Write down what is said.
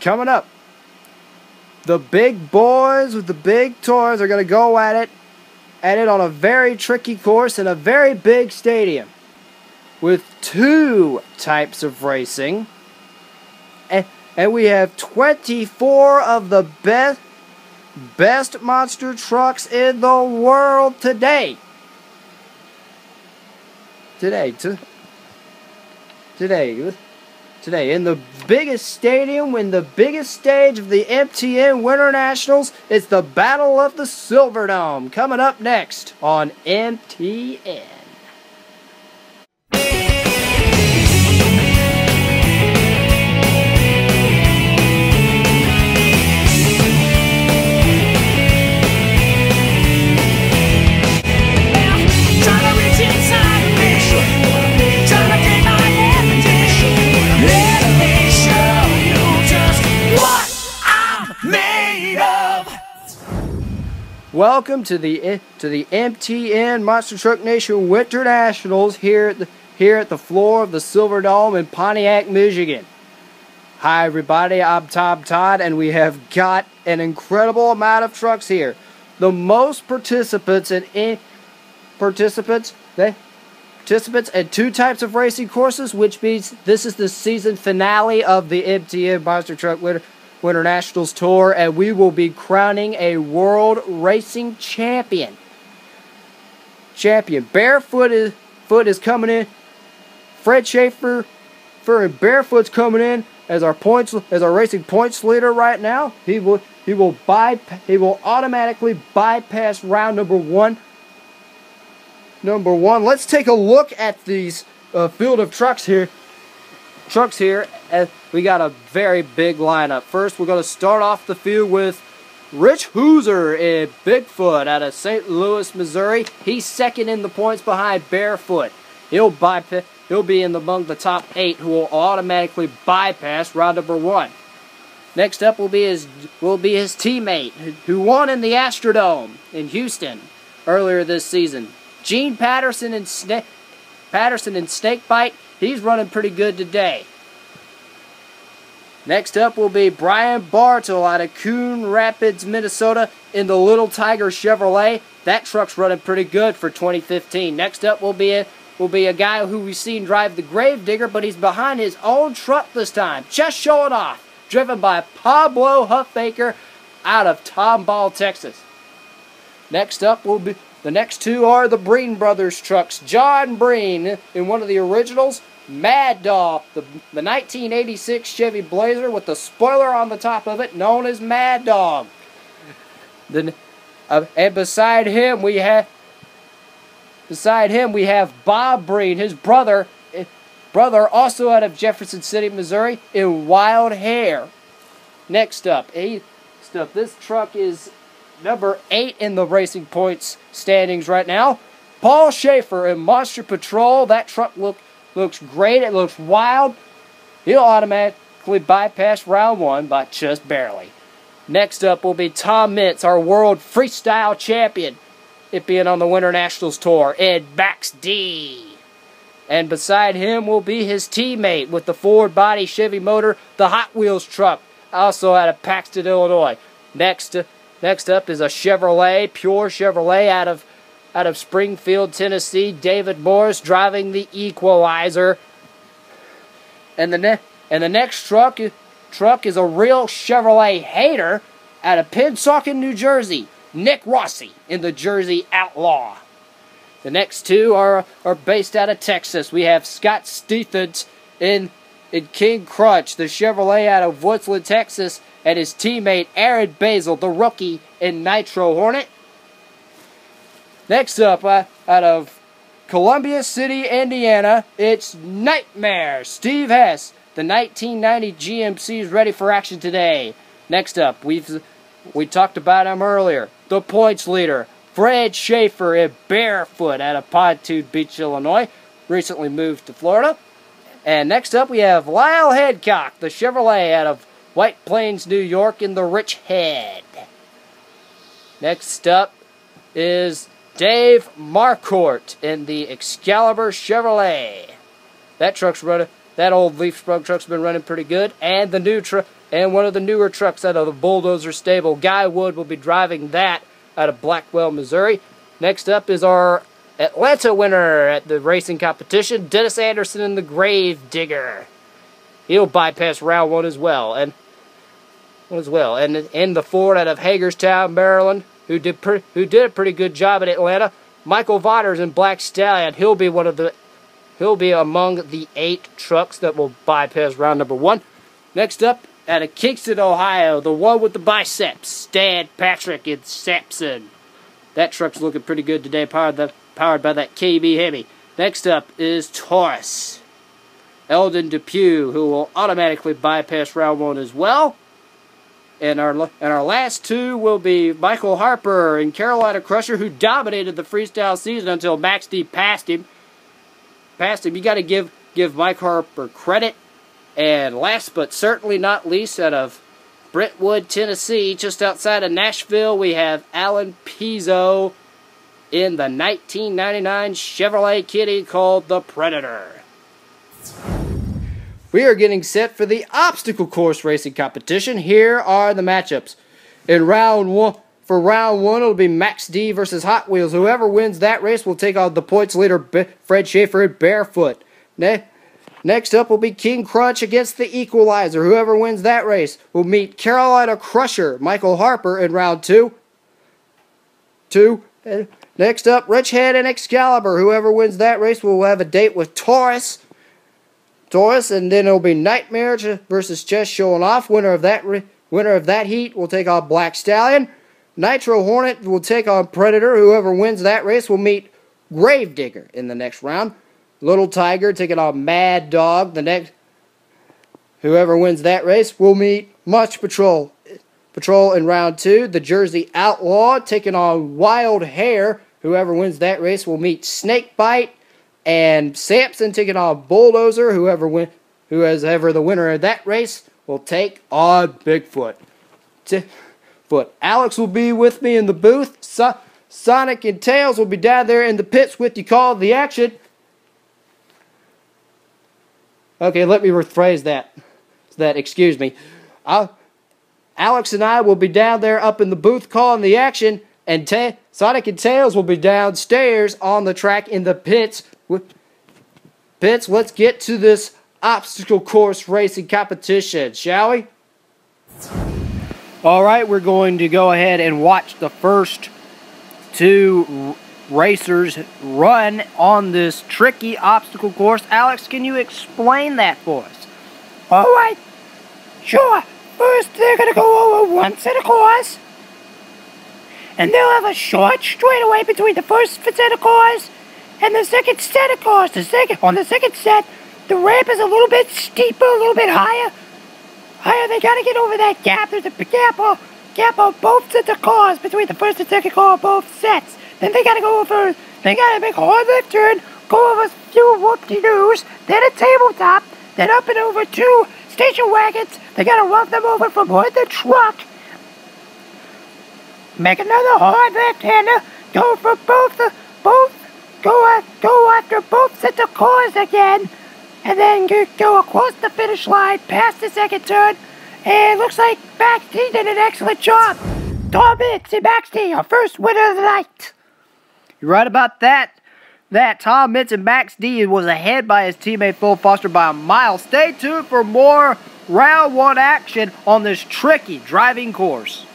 coming up. The big boys with the big toys are going to go at it on a very tricky course in a very big stadium with two types of racing. And we have 24 of the best monster trucks in the world today. Today, in the biggest stadium, in the biggest stage of the M.T.N. Winter Nationals, it's the Battle of the Silverdome. Coming up next on M.T.N. Welcome to the M.T.N. Monster Truck Nation Winter Nationals here at the floor of the Silverdome in Pontiac, Michigan. Hi everybody, I'm Tom Todd, and we have got an incredible amount of trucks here. The most participants and two types of racing courses, which means this is the season finale of the M.T.N. Monster Truck Winter Nationals Tour, and we will be crowning a world racing champion. Barefoot is coming in. Fred Schaefer and Barefoot's coming in as our racing points leader right now. He will automatically bypass round number one. Let's take a look at these field of trucks here. As we got a very big lineup. First, we're going to start off the field with Rich Hooser in Bigfoot out of St. Louis, Missouri. He's second in the points behind Barefoot. He'll be among the top 8 who will automatically bypass round number 1. Next up will be his teammate who won in the Astrodome in Houston earlier this season. Gene Patterson in Snakebite. He's running pretty good today. Next up will be Brian Bartle out of Coon Rapids, Minnesota in the Little Tiger Chevrolet. That truck's running pretty good for 2015. Next up will be a guy who we've seen drive the Gravedigger, but he's behind his own truck this time. Just showing off. Driven by Pablo Huffbaker out of Tomball, Texas. Next up will be... The next two are the Breen Brothers trucks. John Breen in one of the originals. Mad Dog, the 1986 Chevy Blazer with the spoiler on the top of it, known as Mad Dog. And beside him we have Bob Breen, his brother also out of Jefferson City, Missouri, in Wild Hare. Next up, this truck is number 8 in the Racing Points standings right now. Paul Schaefer in Monster Patrol. That truck looks great. It looks wild. He'll automatically bypass round 1 by just barely. Next up will be Tom Mintz, our world freestyle champion. It being on the Winter Nationals Tour, Ed Max D. And beside him will be his teammate with the forward body Chevy motor, the Hot Wheels truck, also out of Paxton, Illinois. Next up is a Chevrolet, pure Chevrolet out of Springfield, Tennessee. David Morris driving the Equalizer. And the next truck is a real Chevrolet hater out of Pennsauken, New Jersey. Nick Rossi in the Jersey Outlaw. The next two are based out of Texas. We have Scott Stephens in King Crunch, the Chevrolet out of Woodsland, Texas, and his teammate Aaron Basil, the rookie in Nitro Hornet. Next up, out of Columbia City, Indiana, it's Nightmare Steve Hess. The 1990 GMC is ready for action today. Next up, we talked about him earlier. The points leader, Fred Schaefer in Barefoot out of Pontoon Beach, Illinois. Recently moved to Florida. And next up, we have Lyle Headcock, the Chevrolet out of White Plains, New York in the Rich Head. Next up is Dave Marcourt in the Excalibur Chevrolet. That old leaf sprung truck's been running pretty good, and the new truck and one of the newer trucks out of the Bulldozer stable. Guy Wood will be driving that out of Blackwell, Missouri. Next up is our Atlanta winner at the racing competition, Dennis Anderson in the Grave Digger. He'll bypass round one as well. And in the Ford out of Hagerstown, Maryland, who did a pretty good job at Atlanta, Michael Vaughters in Black Stallion. He'll be among the 8 trucks that will bypass round number 1. Next up, out of Kingston, Ohio, the one with the biceps, Stan Patrick in Sampson. That truck's looking pretty good today, powered by that KB Hemi. Next up is Taurus, Eldon Depew, who will automatically bypass round 1 as well. And our last 2 will be Michael Harper and Carolina Crusher, who dominated the freestyle season until Max D passed him. You got to give Mike Harper credit. And last but certainly not least, out of Brentwood, Tennessee, just outside of Nashville, we have Alan Pizzo in the 1999 Chevrolet Kitty called the Predator. We are getting set for the obstacle course racing competition. Here are the matchups. In round 1, for round 1, it'll be Max D versus Hot Wheels. Whoever wins that race will take on the points leader, Fred Schaefer at Barefoot. Next up will be King Crunch against the Equalizer. Whoever wins that race will meet Carolina Crusher, Michael Harper, in round 2. Next up, Rich Head and Excalibur. Whoever wins that race will have a date with Taurus, and then it'll be Nightmare versus Chess Showing Off. Winner of that heat will take on Black Stallion. Nitro Hornet will take on Predator. Whoever wins that race will meet Gravedigger in the next round. Little Tiger taking on Mad Dog. Whoever wins that race will meet Much Patrol in round 2. The Jersey Outlaw taking on Wild Hare. Whoever wins that race will meet Snakebite. And Samson taking on Bulldozer. Whoever the winner of that race will take on Bigfoot. Alex will be with me in the booth. Sonic and Tails will be down there in the pits with you. Call the action. Okay, let me rephrase that. Excuse me. Alex and I will be down there up in the booth calling the action, and Sonic and Tails will be downstairs on the track in the pits. Let's get to this obstacle course racing competition, shall we? Alright, we're going to go ahead and watch the first 2 racers run on this tricky obstacle course. Alex, can you explain that for us? Alright, sure. First, they're going to go over one set of cars, and they'll have a short straightaway between the first set of cars and the second set of cars. On the second set, the ramp is a little bit steeper, a little bit higher. They got to get over that gap. There's a gap on both sets of cars between the first and second car, both sets. Then they got to make a hard left turn, go over a few whoop-de-doos, then a tabletop, then up and over 2 station wagons. They got to run them over from behind the truck. Make another hard left-hander, go after both sets of cars again, and then go across the finish line, past the second turn, and it looks like Max D did an excellent job. Tom Mitz and Max D, our first winner of the night. You're right about that. Tom Mitz and Max D was ahead by his teammate Phil Foster by a mile. Stay tuned for more round 1 action on this tricky driving course.